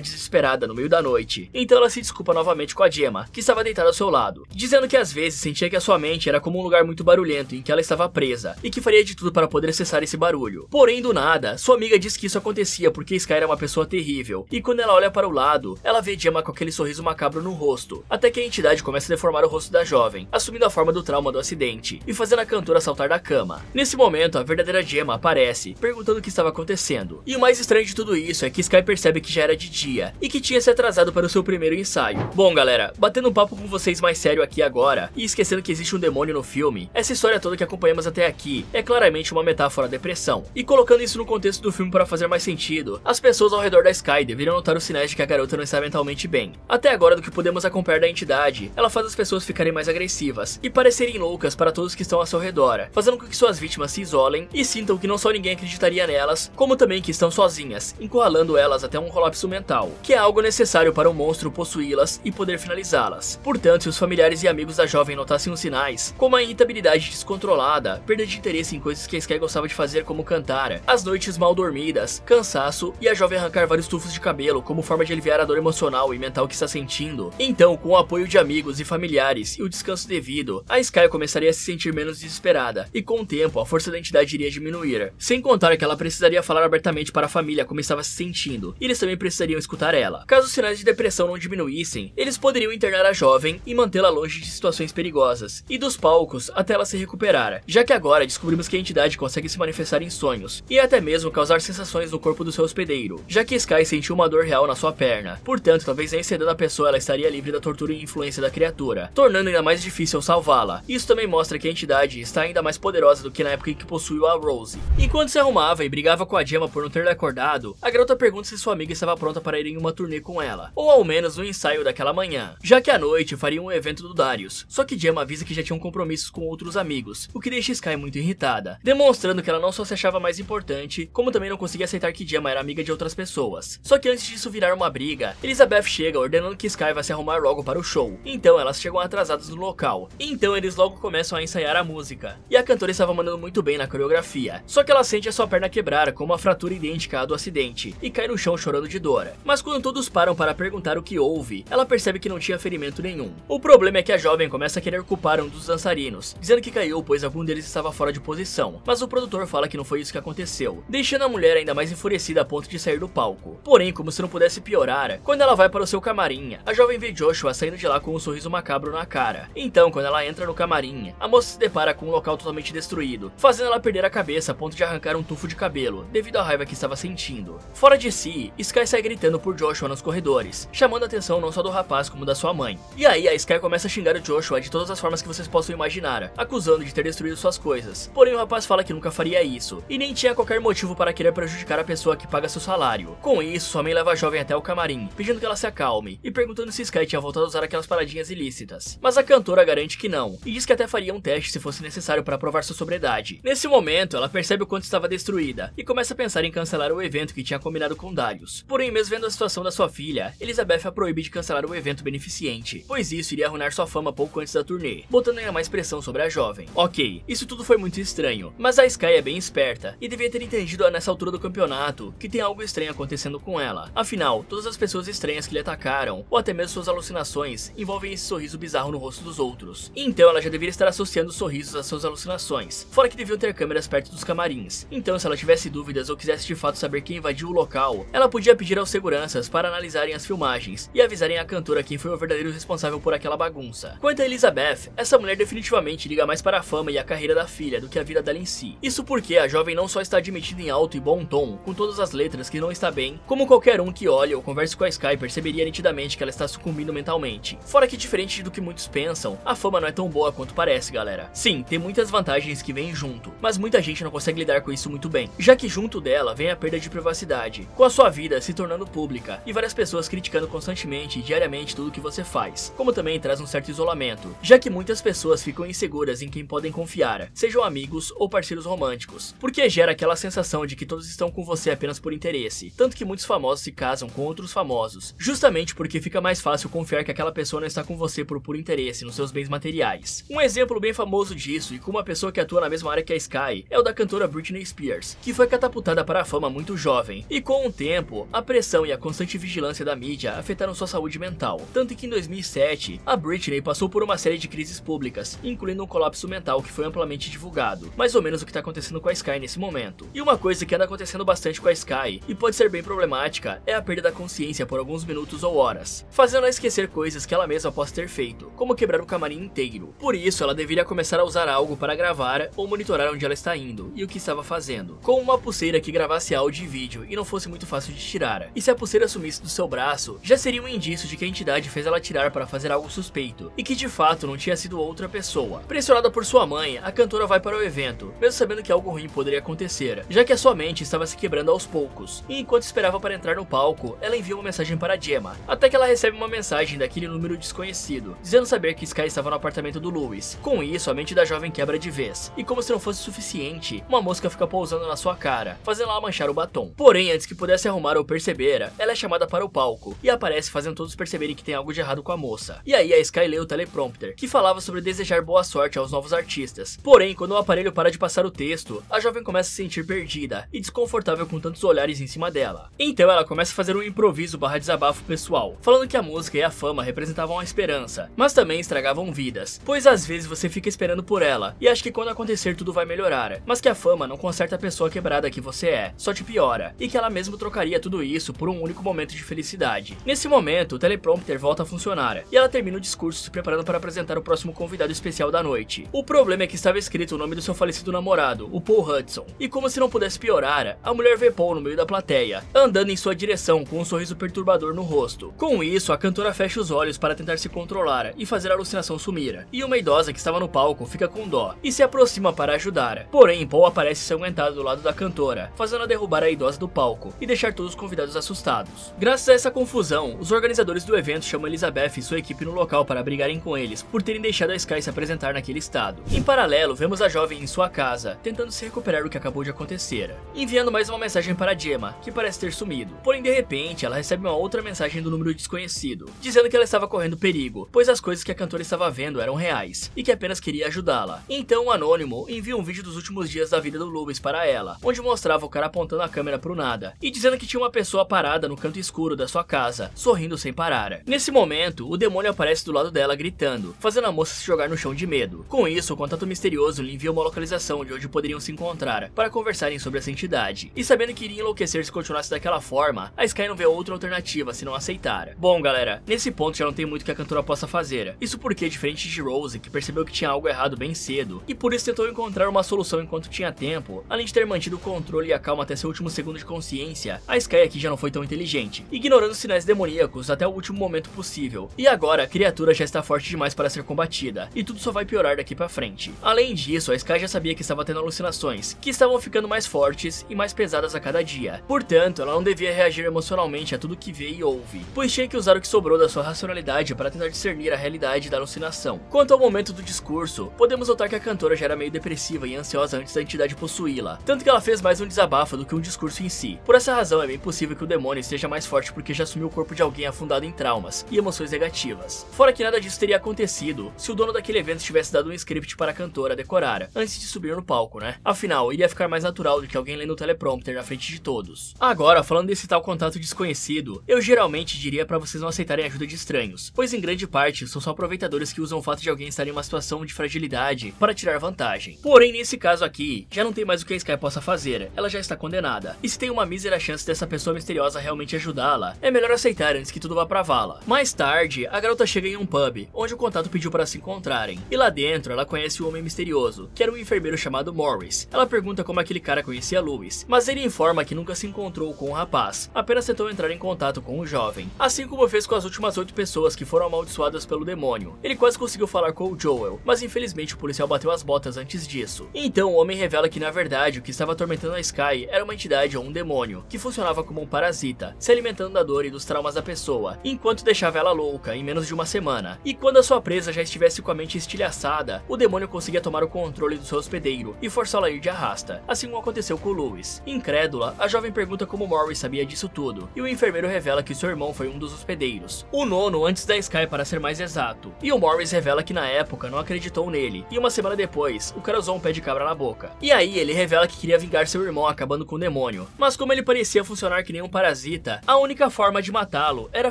desesperada no meio da noite, então ela se desculpa novamente com a Gemma, que estava deitada ao seu lado, dizendo que às vezes sentia que a sua mente era como um lugar muito barulhento em que ela estava presa, e que faria de tudo para poder cessar esse barulho. Porém, do nada, sua amiga diz que isso acontecia porque Sky era uma pessoa terrível, e quando ela olha para o lado, ela vê Gemma com aquele sorriso macabro no rosto, até que a entidade começa a deformar o rosto da jovem, assumindo a forma do trauma do acidente, e fazendo a cantora saltar da cama. Nesse momento, a verdadeira Gemma aparece, perguntando o que estava acontecendo. E o mais estranho de tudo isso é que Sky percebe que já era de dia, e que tinha se atrasado para o seu primeiro ensaio. Bom galera, batendo um papo com vocês mais sério aqui agora, e esquecendo que existe um demônio no filme, essa história toda que acompanhamos até aqui é claramente uma metáfora à depressão. E colocando isso no contexto do filme para fazer mais sentido, as pessoas ao redor da Sky deveriam notar os sinais de que a garota não está mentalmente bem. Até agora, do que podemos acompanhar da entidade, ela faz as pessoas ficarem mais agressivas e parecerem loucas para todos que estão ao seu redor, fazendo com que suas vítimas se isolem e sintam que não só ninguém acreditaria nelas, como também que estão sozinhas, encurralando elas até um colapso mental, que é algo necessário para um monstro possuí-las e poder finalizá-las. Portanto, se os familiares e amigos da jovem notassem os sinais, como a irritabilidade descontrolada, perda de interesse em coisas que a Sky gostava de fazer como cantar, as noites mal dormidas, cansaço e a jovem arrancar vários tufos de cabelo como forma de aliviar a dor emocional e mental que está sentindo, então, com o apoio de amigos e familiares e o descanso devido, a Sky começaria a se sentir menos desesperada, e com o tempo a força da entidade iria diminuir, sem contar que ela precisaria falar abertamente para a família como estava se sentindo, e eles também precisariam escutar ela. Caso os sinais de depressão não diminuíssem, eles poderiam internar a jovem e mantê-la longe de situações perigosas, e dos palcos até ela se recuperar, já que agora descobrimos que a entidade consegue se manifestar em sonhos, e até mesmo causar sensações no corpo do seu hospedeiro, já que Sky sentiu uma dor real na sua perna. Portanto, talvez nem sedando a pessoa ela estaria livre da tortura e influência da criatura, tornando ainda mais difícil salvá-la. Isso também mostra que a entidade está ainda mais poderosa do que na época em que possuiu a Rose. Enquanto se arrumava e brigava com a Gemma por não ter lhe acordado, a garota pergunta se sua amiga estava pronta para ir em uma turnê com ela, ou ao menos no ensaio daquela manhã, já que à noite faria um evento do Darius. Só que Gemma avisa que já tinham compromissos com outros amigos, o que deixa Sky muito irritada, demonstrando que ela não só se achava mais importante, como também não conseguia aceitar que Gemma era amiga de outras pessoas. Só que antes disso virar uma briga, Elizabeth chega ordenando que Sky vá se arrumar logo para o show. Então elas chegam atrasadas no local, então eles logo começam a ensaiar a música, e a cantora estava mandando muito bem na coreografia, só que ela sente a sua perna quebrar com uma fratura idêntica à do acidente, e cai no chão chorando de dor. Mas quando todos param para perguntar o que houve, ela percebe que não tinha ferimento nenhum. O problema é que a jovem começa a querer culpar um dos dançarinos, dizendo que caiu pois algum deles estava fora de posição, mas o produtor fala que não foi isso que aconteceu, deixando a mulher ainda mais enfurecida a ponto de sair do palco. Porém, como se não pudesse piorar, quando ela vai para o seu camarim, a jovem vê Joshua saindo de lá com um sorriso macabro na cara. Então, quando ela entra no camarim, a moça se depara com um local totalmente destruído, fazendo ela perder a cabeça a ponto de arrancar um tufo de cabelo, devido à raiva que estava sentindo. Fora de si, Sky sai gritando por Joshua nos corredores, chamando a atenção não só do rapaz como da sua mãe. E aí a Sky começa a xingar o Joshua de todas as formas que vocês possam imaginar, acusando de ter destruído suas coisas. Porém, o rapaz fala que nunca faria isso, e nem tinha qualquer motivo para querer prejudicar a pessoa que paga seu salário. Com isso, sua mãe leva a jovem até o camarim, pedindo que ela se acalme, e perguntando se Sky tinha voltado a usar aquelas paradinhas ilícitas. Mas a cantora garante que não, e diz que até faria um teste se fosse necessário para provar sua sobriedade. Nesse momento, ela percebe o quanto estava destruída, e começa a pensar em cancelar o evento que tinha combinado com Darius. Porém, mesmo vendo a situação da sua filha, Elizabeth a proíbe de cancelar o evento beneficente, pois isso iria arruinar sua fama pouco antes da turnê, botando ainda mais pressão sobre a jovem. Ok, isso tudo foi muito estranho, mas a Sky é bem esperta, e devia ter entendido nessa altura do campeonato que tem algo estranho acontecendo com ela. Afinal, todas as pessoas estranhas que lhe atacaram, ou até mesmo suas alucinações, envolvem esse sorriso bizarro no rosto dos outros. Então ela já deveria estar associando os sorrisos às suas alucinações, fora que deviam ter câmeras perto dos camarins. Então, se ela tivesse dúvidas ou quisesse de fato saber quem invadiu o local, ela podia pedir aos seguranças para analisarem as filmagens e avisarem a cantora quem foi o verdadeiro responsável por aquela bagunça. Quanto a Elizabeth, essa mulher definitivamente liga mais para a fama e a carreira da filha do que a vida dela em si. Isso porque a jovem não só está admitindo em alto e bom tom, com todas as letras, que não está bem, como qualquer um que olhe ou converse com a Sky perceberia nitidamente que ela está sucumbindo mentalmente. Fora que, diferente do que muitos pensam, a fama não é tão boa quanto parece, galera. Sim, tem muitas vantagens que vêm junto, mas muita gente não consegue lidar com isso muito bem, já que junto dela vem a perda de privacidade, com a sua vida se tornando pública e várias pessoas criticando constantemente e diariamente tudo que você faz, como também traz um certo isolamento, já que muitas pessoas ficam inseguras em quem podem confiar, sejam amigos ou parceiros românticos, porque gera aquela sensação de que todos estão com você apenas por interesse, tanto que muitos famosos se casam com outros famosos, justamente porque fica mais fácil confiar que aquela pessoa não está com você por puro interesse nos seus bens materiais. Um exemplo bem famoso disso, e com uma pessoa que atua na mesma área que a Sky, é o da cantora Britney Spears. Spears, que foi catapultada para a fama muito jovem, e com o tempo, a pressão e a constante vigilância da mídia afetaram sua saúde mental, tanto que em 2007, a Britney passou por uma série de crises públicas, incluindo um colapso mental que foi amplamente divulgado, mais ou menos o que está acontecendo com a Sky nesse momento. E uma coisa que anda acontecendo bastante com a Sky, e pode ser bem problemática, é a perda da consciência por alguns minutos ou horas, fazendo ela esquecer coisas que ela mesma possa ter feito, como quebrar o camarim inteiro. Por isso, ela deveria começar a usar algo para gravar ou monitorar onde ela está indo e o que estava fazendo, como uma pulseira que gravasse áudio e vídeo e não fosse muito fácil de tirar. E se a pulseira sumisse do seu braço, já seria um indício de que a entidade fez ela tirar para fazer algo suspeito, e que de fato não tinha sido outra pessoa. Pressionada por sua mãe, a cantora vai para o evento, mesmo sabendo que algo ruim poderia acontecer, já que a sua mente estava se quebrando aos poucos. E enquanto esperava para entrar no palco, ela envia uma mensagem para Gemma, até que ela recebe uma mensagem daquele número desconhecido, dizendo saber que Sky estava no apartamento do Lewis. Com isso, a mente da jovem quebra de vez, e como se não fosse suficiente, uma mosca fica pousando na sua cara, fazendo ela manchar o batom. Porém, antes que pudesse arrumar ou perceber, ela é chamada para o palco, e aparece fazendo todos perceberem que tem algo de errado com a moça. E aí a Sky lê o teleprompter, que falava sobre desejar boa sorte aos novos artistas. Porém, quando o aparelho para de passar o texto, a jovem começa a se sentir perdida e desconfortável com tantos olhares em cima dela. Então ela começa a fazer um improviso / desabafo pessoal, falando que a música e a fama representavam a esperança, mas também estragavam vidas, pois às vezes você fica esperando por ela, e acha que quando acontecer tudo vai melhorar, mas que a fama não conserta a pessoa quebrada que você é, só te piora, e que ela mesmo trocaria tudo isso por um único momento de felicidade. Nesse momento, o teleprompter volta a funcionar, e ela termina o discurso se preparando para apresentar o próximo convidado especial da noite. O problema é que estava escrito o nome do seu falecido namorado, o Paul Hudson, e como se não pudesse piorar, a mulher vê Paul no meio da plateia, andando em sua direção com um sorriso perturbador no rosto. Com isso, a cantora fecha os olhos para tentar se controlar e fazer a alucinação sumir, e uma idosa que estava no palco fica com dó e se aproxima para ajudar. Porém, Paul aparece ensanguentado do lado da cantora, fazendo-a derrubar a idosa do palco e deixar todos os convidados assustados. Graças a essa confusão, os organizadores do evento chamam Elizabeth e sua equipe no local para brigarem com eles por terem deixado a Sky se apresentar naquele estado. Em paralelo, vemos a jovem em sua casa, tentando se recuperar do que acabou de acontecer, enviando mais uma mensagem para Gemma, que parece ter sumido. Porém, de repente, ela recebe uma outra mensagem do número desconhecido, dizendo que ela estava correndo perigo, pois as coisas que a cantora estava vendo eram reais, e que apenas queria ajudá-la. Então o anônimo envia um vídeo dos últimos dias da vida do Lewis para ela, onde mostrava o cara apontando a câmera pro nada, e dizendo que tinha uma pessoa parada no canto escuro da sua casa, sorrindo sem parar. Nesse momento, o demônio aparece do lado dela gritando, fazendo a moça se jogar no chão de medo. Com isso, o contato misterioso lhe envia uma localização de onde poderiam se encontrar, para conversarem sobre essa entidade. E sabendo que iria enlouquecer se continuasse daquela forma, a Sky não vê outra alternativa se não aceitar. Bom galera, nesse ponto já não tem muito que a cantora possa fazer. Isso porque, diferente de Rose, que percebeu que tinha algo errado bem cedo, e por isso tentou encontrar uma solução enquanto tinha tempo, além de ter mantido o controle e a calma até seu último segundo de consciência, a Sky aqui já não foi tão inteligente, ignorando os sinais demoníacos até o último momento possível. E agora a criatura já está forte demais para ser combatida, e tudo só vai piorar daqui pra frente. Além disso, a Sky já sabia que estava tendo alucinações, que estavam ficando mais fortes e mais pesadas a cada dia. Portanto, ela não devia reagir emocionalmente a tudo que vê e ouve, pois tinha que usar o que sobrou da sua racionalidade para tentar discernir a realidade da alucinação. Quanto ao momento do discurso, podemos notar que a cantora já era meio depressiva e ansiosa antes da entidade possuí-la, tanto que ela fez mais um desabafo do que um discurso em si. Por essa razão, é bem possível que o demônio esteja mais forte porque já assumiu o corpo de alguém afundado em traumas e emoções negativas. Fora que nada disso teria acontecido se o dono daquele evento tivesse dado um script para a cantora decorar antes de subir no palco, né? Afinal, iria ficar mais natural do que alguém lendo o teleprompter na frente de todos. Agora, falando desse tal contato desconhecido, eu geralmente diria para vocês não aceitarem a ajuda de estranhos, pois em grande parte são só aproveitadores que usam o fato de alguém estar em uma situação de fragilidade para tirar vantagem. Porém, nesse caso aqui, já não tem mais o que a Sky possa fazer, ela já está condenada. E se tem uma mísera chance dessa pessoa misteriosa realmente ajudá-la, é melhor aceitar antes que tudo vá pra vala. Mais tarde, a garota chega em um pub, onde o contato pediu para se encontrarem, e lá dentro ela conhece o homem misterioso, que era um enfermeiro chamado Morris. Ela pergunta como aquele cara conhecia Lewis, mas ele informa que nunca se encontrou com o rapaz, apenas tentou entrar em contato com o jovem, assim como fez com as últimas 8 pessoas que foram amaldiçoadas pelo demônio. Ele quase conseguiu falar com o Joel, mas infelizmente o policial bateu as botas antes disso. Então o homem revela que na verdade o que estava atormentando a Sky era uma entidade ou um demônio, que funcionava como um parasita, se alimentando da dor e dos traumas da pessoa, enquanto deixava ela louca em menos de uma semana. E quando a sua presa já estivesse com a mente estilhaçada, o demônio conseguia tomar o controle do seu hospedeiro e forçá-la a ir de arrasta, assim como aconteceu com Lewis. Incrédula, a jovem pergunta como Morris sabia disso tudo, e o enfermeiro revela que seu irmão foi um dos hospedeiros, o nono antes da Sky para ser mais exato, e o Morris revela que na época não acreditou nele, e uma semana depois, o cara usou um pé de cabra na boca. E aí ele revela ela que queria vingar seu irmão acabando com o demônio, mas como ele parecia funcionar que nem um parasita, a única forma de matá-lo era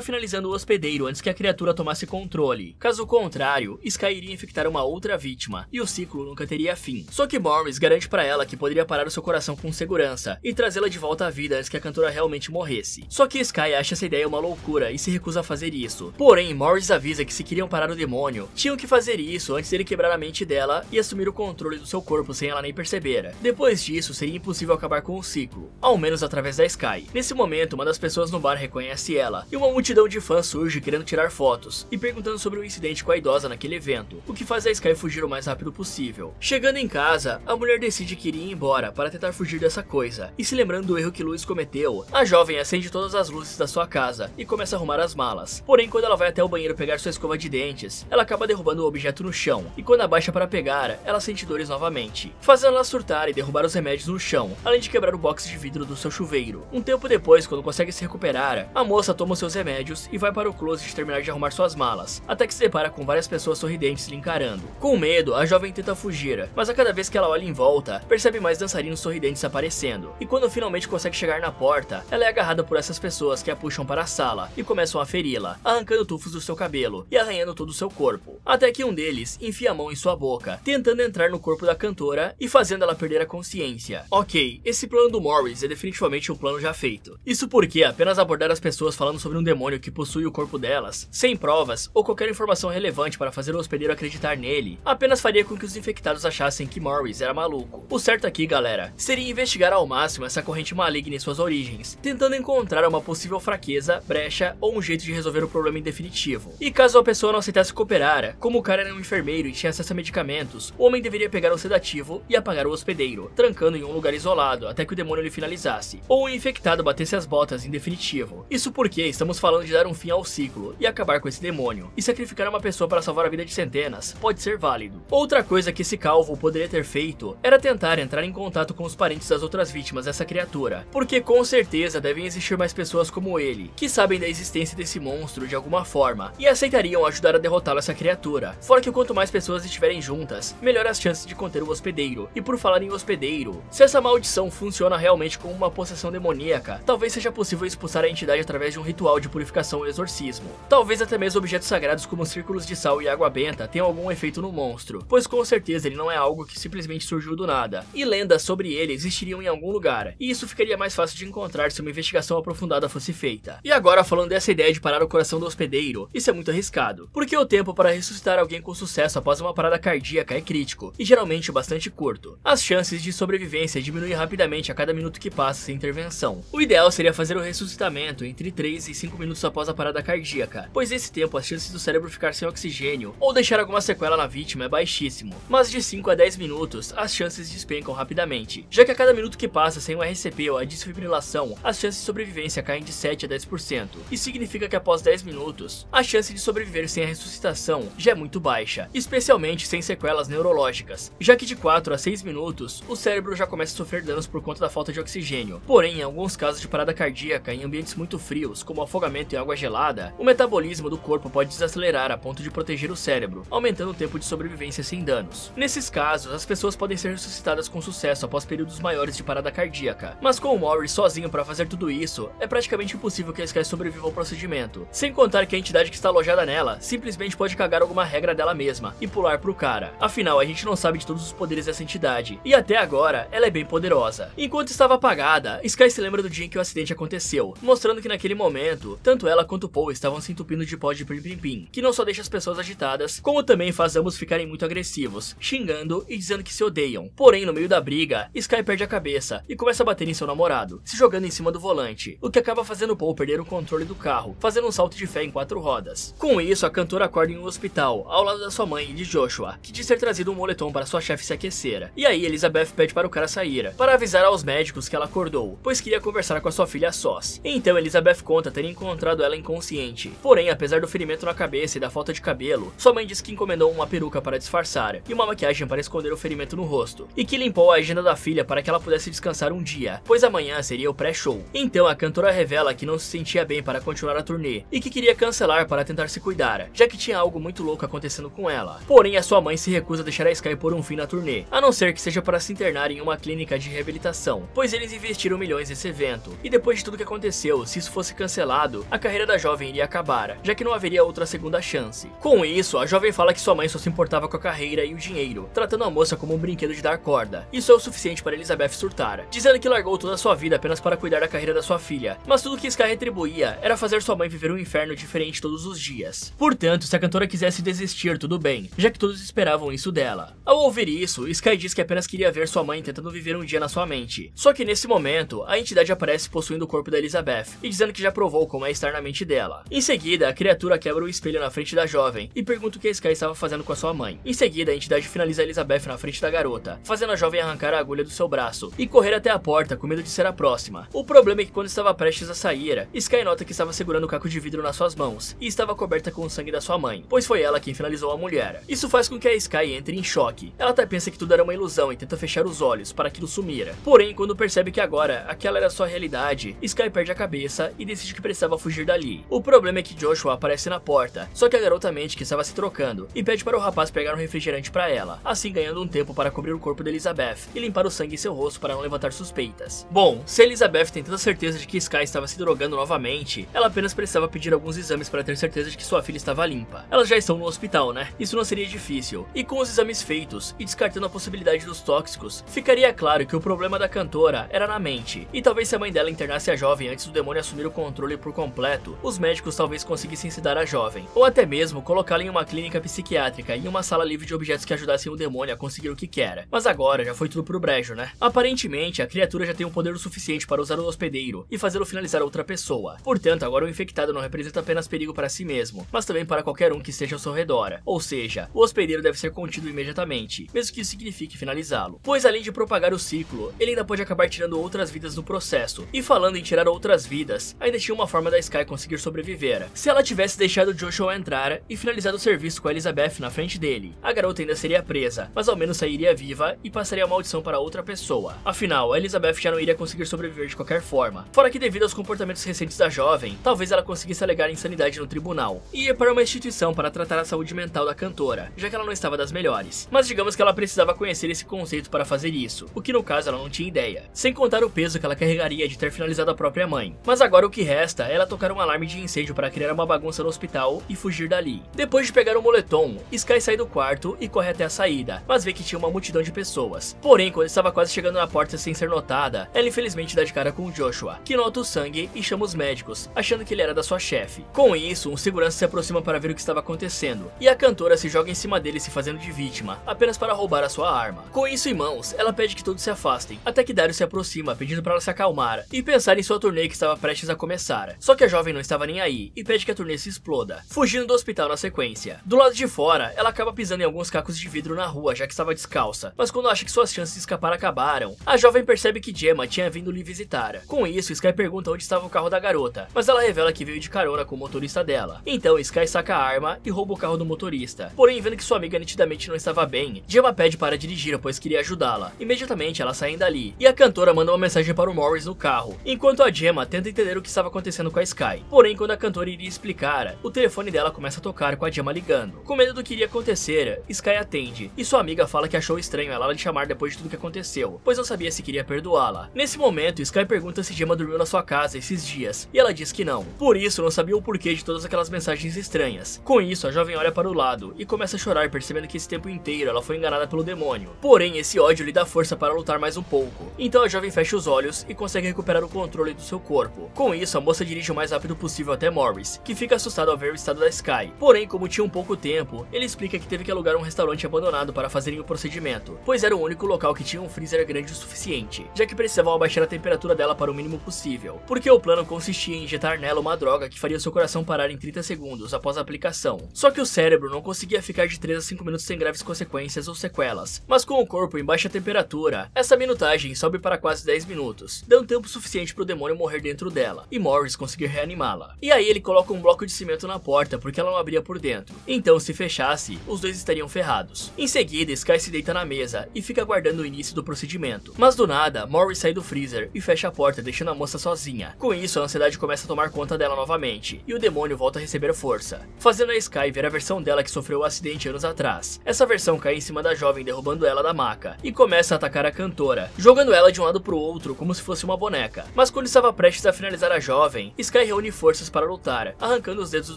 finalizando o hospedeiro antes que a criatura tomasse controle. Caso contrário, Sky iria infectar uma outra vítima, e o ciclo nunca teria fim. Só que Morris garante para ela que poderia parar o seu coração com segurança e trazê-la de volta à vida antes que a cantora realmente morresse. Só que Sky acha essa ideia uma loucura e se recusa a fazer isso. Porém, Morris avisa que se queriam parar o demônio, tinham que fazer isso antes dele quebrar a mente dela e assumir o controle do seu corpo sem ela nem perceber. Depois disso, seria impossível acabar com o ciclo, ao menos através da Sky. Nesse momento, uma das pessoas no bar reconhece ela, e uma multidão de fãs surge querendo tirar fotos e perguntando sobre o incidente com a idosa naquele evento, o que faz a Sky fugir o mais rápido possível. Chegando em casa, a mulher decide que iria embora para tentar fugir dessa coisa, e se lembrando do erro que Louis cometeu, a jovem acende todas as luzes da sua casa e começa a arrumar as malas. Porém, quando ela vai até o banheiro pegar sua escova de dentes, ela acaba derrubando o objeto no chão, e quando abaixa para pegar, ela sente dores novamente, fazendo ela surtar e derrubar os remédios no chão, além de quebrar o box de vidro do seu chuveiro. Um tempo depois, quando consegue se recuperar, a moça toma os seus remédios e vai para o closet terminar de arrumar suas malas, até que se depara com várias pessoas sorridentes lhe encarando. Com medo, a jovem tenta fugir, mas a cada vez que ela olha em volta, percebe mais dançarinos sorridentes aparecendo, e quando finalmente consegue chegar na porta, ela é agarrada por essas pessoas que a puxam para a sala e começam a feri-la, arrancando tufos do seu cabelo e arranhando todo o seu corpo, até que um deles enfia a mão em sua boca, tentando entrar no corpo da cantora e fazendo ela perder a consciência. Ok, esse plano do Morris é definitivamente um plano já feito. Isso porque apenas abordar as pessoas falando sobre um demônio que possui o corpo delas, sem provas ou qualquer informação relevante para fazer o hospedeiro acreditar nele, apenas faria com que os infectados achassem que Morris era maluco. O certo aqui, galera, seria investigar ao máximo essa corrente maligna em suas origens, tentando encontrar uma possível fraqueza, brecha ou um jeito de resolver o problema em definitivo. E caso a pessoa não aceitasse cooperar, como o cara era um enfermeiro e tinha acesso a medicamentos, o homem deveria pegar um sedativo e apagar o hospedeiro, trancando em um lugar isolado até que o demônio lhe finalizasse, ou o infectado batesse as botas em definitivo. Isso porque estamos falando de dar um fim ao ciclo e acabar com esse demônio, e sacrificar uma pessoa para salvar a vida de centenas pode ser válido. Outra coisa que esse calvo poderia ter feito era tentar entrar em contato com os parentes das outras vítimas dessa criatura, porque com certeza devem existir mais pessoas como ele, que sabem da existência desse monstro de alguma forma, e aceitariam ajudar a derrotá-lo essa criatura. Fora que quanto mais pessoas estiverem juntas, melhor as chances de conter o hospedeiro. E por falar em hospedeiro, se essa maldição funciona realmente como uma possessão demoníaca, talvez seja possível expulsar a entidade através de um ritual de purificação ou exorcismo. Talvez até mesmo objetos sagrados como círculos de sal e água benta tenham algum efeito no monstro, pois com certeza ele não é algo que simplesmente surgiu do nada, e lendas sobre ele existiriam em algum lugar, e isso ficaria mais fácil de encontrar se uma investigação aprofundada fosse feita. E agora, falando dessa ideia de parar o coração do hospedeiro, isso é muito arriscado, porque o tempo para ressuscitar alguém com sucesso após uma parada cardíaca é crítico, e geralmente bastante curto. As chances de sobrevivência diminuem rapidamente a cada minuto que passa sem intervenção. O ideal seria fazer o ressuscitamento entre 3 e 5 minutos após a parada cardíaca, pois nesse tempo as chances do cérebro ficar sem oxigênio ou deixar alguma sequela na vítima é baixíssimo, mas de 5 a 10 minutos as chances despencam rapidamente, já que a cada minuto que passa sem o RCP ou a desfibrilação, as chances de sobrevivência caem de 7 a 10%, e significa que após 10 minutos, a chance de sobreviver sem a ressuscitação já é muito baixa, especialmente sem sequelas neurológicas, já que de 4 a 6 minutos, o cérebro já começa a sofrer danos por conta da falta de oxigênio. Porém, em alguns casos de parada cardíaca em ambientes muito frios, como afogamento em água gelada, o metabolismo do corpo pode desacelerar a ponto de proteger o cérebro, aumentando o tempo de sobrevivência sem danos. Nesses casos, as pessoas podem ser ressuscitadas com sucesso após períodos maiores de parada cardíaca, mas com o Morris sozinho para fazer tudo isso, é praticamente impossível que a Sky sobreviva ao procedimento, sem contar que a entidade que está alojada nela simplesmente pode cagar alguma regra dela mesma e pular pro cara. Afinal, a gente não sabe de todos os poderes dessa entidade, e até agora ela é bem poderosa. Enquanto estava apagada, Sky se lembra do dia em que o acidente aconteceu, mostrando que naquele momento, tanto ela quanto Paul estavam se entupindo de pó de pim-pim-pim, que não só deixa as pessoas agitadas, como também faz ambos ficarem muito agressivos, xingando e dizendo que se odeiam. Porém, no meio da briga, Sky perde a cabeça e começa a bater em seu namorado, se jogando em cima do volante, o que acaba fazendo Paul perder o controle do carro, fazendo um salto de fé em 4 rodas. Com isso, a cantora acorda em um hospital, ao lado da sua mãe e de Joshua, que diz ter trazido um moletom para sua chefe se aquecer. E aí, Elizabeth pede para o cara sair, para avisar aos médicos que ela acordou, pois queria conversar com a sua filha a sós. Então, Elizabeth conta ter encontrado ela inconsciente. Porém, apesar do ferimento na cabeça e da falta de cabelo, sua mãe diz que encomendou uma peruca para disfarçar e uma maquiagem para esconder o ferimento no rosto, e que limpou a agenda da filha para que ela pudesse descansar um dia, pois amanhã seria o pré-show. Então, a cantora revela que não se sentia bem para continuar a turnê e que queria cancelar para tentar se cuidar, já que tinha algo muito louco acontecendo com ela. Porém, a sua mãe se recusa a deixar a Sky pôr um fim na turnê, a não ser que seja para se internar internar em uma clínica de reabilitação, pois eles investiram milhões nesse evento, e depois de tudo que aconteceu, se isso fosse cancelado, a carreira da jovem iria acabar, já que não haveria outra segunda chance. Com isso, a jovem fala que sua mãe só se importava com a carreira e o dinheiro, tratando a moça como um brinquedo de dar corda. Isso é o suficiente para Elizabeth surtar, dizendo que largou toda a sua vida apenas para cuidar da carreira da sua filha, mas tudo que Sky retribuía era fazer sua mãe viver um inferno diferente todos os dias. Portanto, se a cantora quisesse desistir, tudo bem, já que todos esperavam isso dela. Ao ouvir isso, Sky diz que apenas queria ver sua mãe tentando viver um dia na sua mente. Só que nesse momento, a entidade aparece possuindo o corpo da Elizabeth e dizendo que já provou como é estar na mente dela. Em seguida, a criatura quebra o espelho na frente da jovem e pergunta o que a Sky estava fazendo com a sua mãe. Em seguida, a entidade finaliza a Elizabeth na frente da garota, fazendo a jovem arrancar a agulha do seu braço e correr até a porta com medo de ser a próxima. O problema é que quando estava prestes a sair, Sky nota que estava segurando o caco de vidro nas suas mãos e estava coberta com o sangue da sua mãe, pois foi ela quem finalizou a mulher. Isso faz com que a Sky entre em choque. Ela até pensa que tudo era uma ilusão e tenta fechar os olhos para aquilo sumir. Porém, quando percebe que agora aquela era sua realidade, Sky perde a cabeça e decide que precisava fugir dali. O problema é que Joshua aparece na porta, só que a garota mente que estava se trocando e pede para o rapaz pegar um refrigerante para ela, assim ganhando um tempo para cobrir o corpo de Elizabeth e limpar o sangue em seu rosto para não levantar suspeitas. Bom, se Elizabeth tem tanta certeza de que Sky estava se drogando novamente, ela apenas precisava pedir alguns exames para ter certeza de que sua filha estava limpa. Elas já estão no hospital, né? Isso não seria difícil. E com os exames feitos e descartando a possibilidade dos tóxicos, ficaria claro que o problema da cantora era na mente. E talvez se a mãe dela internasse a jovem antes do demônio assumir o controle por completo, os médicos talvez conseguissem sedar a jovem, ou até mesmo colocá-la em uma clínica psiquiátrica e em uma sala livre de objetos que ajudassem o demônio a conseguir o que quer. Mas agora já foi tudo pro brejo, né? Aparentemente, a criatura já tem um poder o suficiente para usar o hospedeiro e fazê-lo finalizar outra pessoa. Portanto, agora o infectado não representa apenas perigo para si mesmo, mas também para qualquer um que esteja ao seu redor. Ou seja, o hospedeiro deve ser contido imediatamente, mesmo que isso signifique finalizá-lo. Pois além de propagar o ciclo, ele ainda pode acabar tirando outras vidas no processo. E falando em tirar outras vidas, ainda tinha uma forma da Sky conseguir sobreviver. Se ela tivesse deixado Joshua entrar e finalizado o serviço com a Elizabeth na frente dele, a garota ainda seria presa, mas ao menos sairia viva e passaria a maldição para outra pessoa. Afinal, a Elizabeth já não iria conseguir sobreviver de qualquer forma. Fora que devido aos comportamentos recentes da jovem, talvez ela conseguisse alegar insanidade no tribunal e ir para uma instituição para tratar a saúde mental da cantora, já que ela não estava das melhores. Mas digamos que ela precisava conhecer esse conceito para fazer isso, o que no caso ela não tinha ideia. Sem contar o peso que ela carregaria de ter finalizado a própria mãe. Mas agora o que resta é ela tocar um alarme de incêndio para criar uma bagunça no hospital e fugir dali. Depois de pegar o moletom, Sky sai do quarto e corre até a saída, mas vê que tinha uma multidão de pessoas. Porém, quando estava quase chegando na porta sem ser notada, ela infelizmente dá de cara com o Joshua, que nota o sangue e chama os médicos, achando que ele era da sua chefe. Com isso, um segurança se aproxima para ver o que estava acontecendo, e a cantora se joga em cima dele se fazendo de vítima, apenas para roubar a sua arma. Com isso em mãos, ela pede que todos se afastem, até que Dario se aproxima, pedindo para ela se acalmar e pensar em sua turnê que estava prestes a começar. Só que a jovem não estava nem aí, e pede que a turnê se exploda, fugindo do hospital na sequência. Do lado de fora, ela acaba pisando em alguns cacos de vidro na rua, já que estava descalça, mas quando acha que suas chances de escapar acabaram, a jovem percebe que Gemma tinha vindo lhe visitar. Com isso, Sky pergunta onde estava o carro da garota, mas ela revela que veio de carona com o motorista dela. Então, Sky saca a arma e rouba o carro do motorista. Porém, vendo que sua amiga nitidamente não estava bem, Gemma pede para dirigir, pois queria ajudá-la. Imediatamente, ela sai dali, e a cantora manda uma mensagem para o Morris no carro, enquanto a Gemma tenta entender o que estava acontecendo com a Sky. Porém, quando a cantora iria explicar, o telefone dela começa a tocar com a Gemma ligando. Com medo do que iria acontecer, Sky atende, e sua amiga fala que achou estranho ela lhe chamar depois de tudo que aconteceu, pois não sabia se queria perdoá-la. Nesse momento, Sky pergunta se Gemma dormiu na sua casa esses dias, e ela diz que não. Por isso, não sabia o porquê de todas aquelas mensagens estranhas. Com isso, a jovem olha para o lado e começa a chorar, percebendo que esse tempo inteiro ela foi enganada pelo demônio. Porém, esse ódio lhe dá força para lutar mais um pouco. Então a jovem fecha os olhos e consegue recuperar o controle do seu corpo. Com isso, a moça dirige o mais rápido possível até Morris, que fica assustado ao ver o estado da Sky. Porém, como tinha um pouco tempo, ele explica que teve que alugar um restaurante abandonado para fazerem o procedimento, pois era o único local que tinha um freezer grande o suficiente, já que precisavam abaixar a temperatura dela para o mínimo possível, porque o plano consistia em injetar nela uma droga que faria seu coração parar em 30 segundos após a aplicação. Só que o cérebro não conseguia ficar de 3 a 5 minutos sem graves consequências ou sequelas, mas com o corpo em baixa temperatura, essa minutagem sobe para quase 10 minutos, dando tempo suficiente para o demônio morrer dentro dela, e Morris conseguir reanimá-la. E aí ele coloca um bloco de cimento na porta porque ela não abria por dentro, então se fechasse, os dois estariam ferrados. Em seguida, Sky se deita na mesa e fica aguardando o início do procedimento, mas do nada, Morris sai do freezer e fecha a porta deixando a moça sozinha. Com isso, a ansiedade começa a tomar conta dela novamente, e o demônio volta a receber força, fazendo a Sky ver a versão dela que sofreu o acidente anos atrás. Essa versão cai em cima da jovem derrubando ela da maca, e começa começa a atacar a cantora, jogando ela de um lado pro outro como se fosse uma boneca. Mas quando estava prestes a finalizar a jovem, Sky reúne forças para lutar, arrancando os dedos do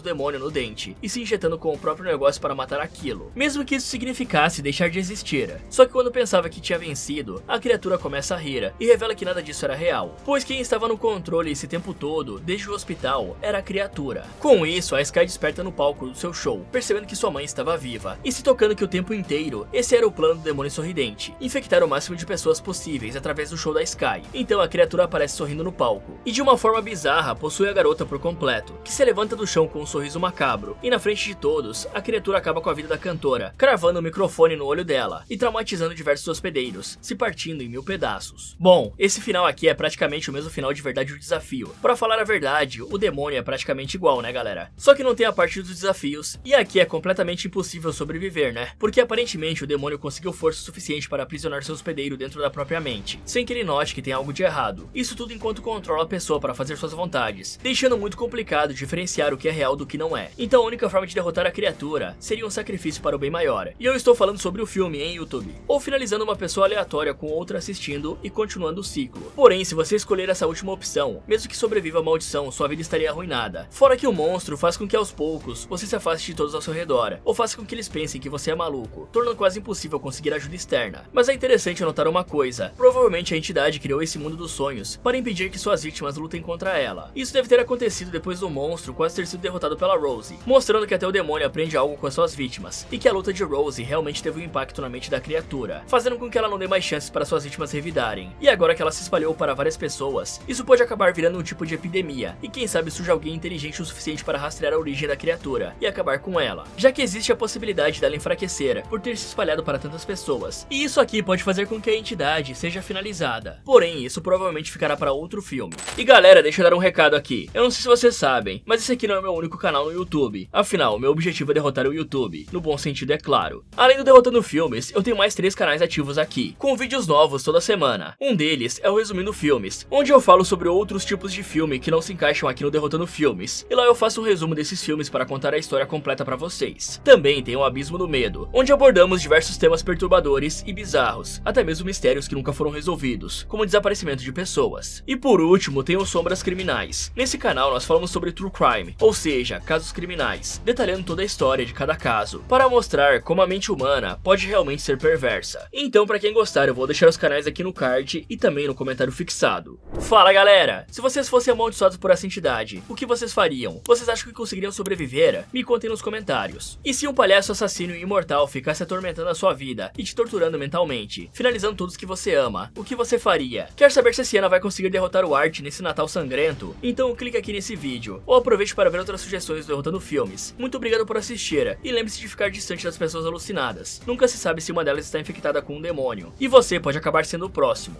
demônio no dente e se injetando com o próprio negócio para matar aquilo, mesmo que isso significasse deixar de existir. Só que quando pensava que tinha vencido, a criatura começa a rir e revela que nada disso era real, pois quem estava no controle esse tempo todo, desde o hospital, era a criatura. Com isso, a Sky desperta no palco do seu show, percebendo que sua mãe estava viva, e se tocando que o tempo inteiro, esse era o plano do demônio sorridente, infectar o máximo de pessoas possíveis através do show da Sky. Então a criatura aparece sorrindo no palco, e de uma forma bizarra possui a garota por completo, que se levanta do chão com um sorriso macabro, e na frente de todos, a criatura acaba com a vida da cantora, cravando o microfone no olho dela, e traumatizando diversos hospedeiros, se partindo em 1000 pedaços. Bom, esse final aqui é praticamente o mesmo final de verdade do desafio. Pra falar a verdade, o demônio é praticamente igual, né galera? Só que não tem a parte dos desafios, e aqui é completamente impossível sobreviver, né? Porque aparentemente o demônio conseguiu força suficiente para aprisionar seu hospedeiro dentro da própria mente, sem que ele note que tem algo de errado. Isso tudo enquanto controla a pessoa para fazer suas vontades, deixando muito complicado diferenciar o que é real do que não é. Então a única forma de derrotar a criatura seria um sacrifício para o bem maior. E eu estou falando sobre o filme em YouTube, ou finalizando uma pessoa aleatória com outra assistindo e continuando o ciclo. Porém, se você escolher essa última opção, mesmo que sobreviva a maldição, sua vida estaria arruinada. Fora que o monstro faz com que aos poucos você se afaste de todos ao seu redor, ou faça com que eles pensem que você é maluco, tornando quase impossível conseguir ajuda externa. Mas é interessante notar uma coisa, provavelmente a entidade criou esse mundo dos sonhos para impedir que suas vítimas lutem contra ela. Isso deve ter acontecido depois do monstro quase ter sido derrotado pela Rose, mostrando que até o demônio aprende algo com as suas vítimas, e que a luta de Rose realmente teve um impacto na mente da criatura, fazendo com que ela não dê mais chances para suas vítimas revidarem. E agora que ela se espalhou para várias pessoas, isso pode acabar virando um tipo de epidemia, e quem sabe surge alguém inteligente o suficiente para rastrear a origem da criatura e acabar com ela, já que existe a possibilidade dela enfraquecer por ter se espalhado para tantas pessoas. E isso aqui pode fazer com que a entidade seja finalizada. Porém, isso provavelmente ficará para outro filme. E galera, deixa eu dar um recado aqui. Eu não sei se vocês sabem, mas esse aqui não é meu único canal no YouTube. Afinal, meu objetivo é derrotar o YouTube, no bom sentido é claro. Além do Derrotando Filmes, eu tenho mais 3 canais ativos aqui, com vídeos novos toda semana. Um deles é o Resumindo Filmes, onde eu falo sobre outros tipos de filme que não se encaixam aqui no Derrotando Filmes. E lá eu faço um resumo desses filmes para contar a história completa para vocês. Também tem o Abismo do Medo, onde abordamos diversos temas perturbadores e bizarros, até mesmo mistérios que nunca foram resolvidos, como o desaparecimento de pessoas. E por último, tem o Sombras Criminais. Nesse canal nós falamos sobre True Crime, ou seja, casos criminais, detalhando toda a história de cada caso, para mostrar como a mente humana pode realmente ser perversa. Então, para quem gostar, eu vou deixar os canais aqui no card e também no comentário fixado. Fala galera! Se vocês fossem amaldiçoados por essa entidade, o que vocês fariam? Vocês acham que conseguiriam sobreviver? Me contem nos comentários. E se um palhaço assassino e imortal ficasse atormentando a sua vida e te torturando mentalmente, finalizando todos que você ama, o que você faria? Quer saber se a Sienna vai conseguir derrotar o Art nesse Natal sangrento? Então clique aqui nesse vídeo, ou aproveite para ver outras sugestões do Derrotando Filmes. Muito obrigado por assistir, e lembre-se de ficar distante das pessoas alucinadas. Nunca se sabe se uma delas está infectada com um demônio, e você pode acabar sendo o próximo.